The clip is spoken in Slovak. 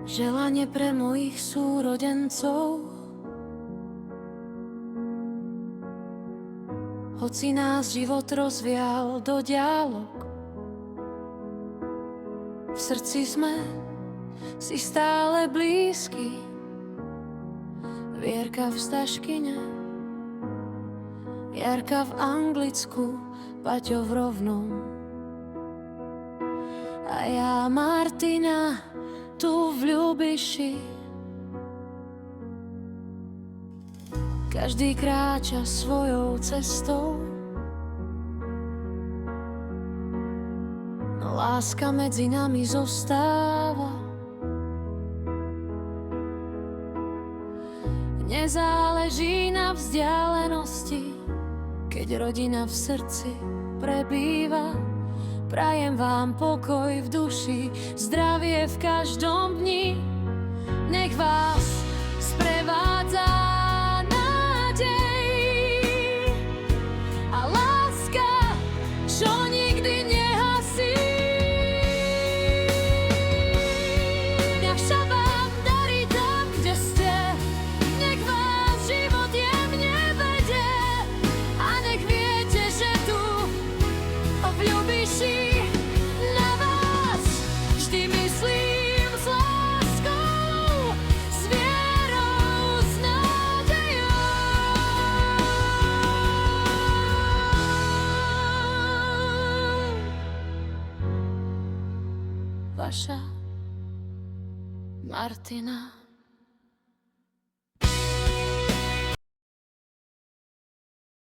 želanie pre mojich súrodencov. Hoci nás život rozvial do diaľok, v srdci sme si stále blízky. Vierka v Staškyne, Jarka v Anglicku, Paťo v Rovnom a ja Martina tu v Ľubiši. Každý kráča svojou cestou, no láska medzi nami zostáva. Nezáleží na vzdialenosti, keď rodina v srdci prebýva. Prajem vám pokoj v duši, zdravie v každom dni. Nech vás sprevádza nádej a láska, čo nikdy nehasí. Nech sa vám darí tam, kde ste, nech vás život jemne vedie a nech viete, že tu v Ľubiši na vás vždy myslím s láskou, s vierou, s nádejou. Vaša Martina.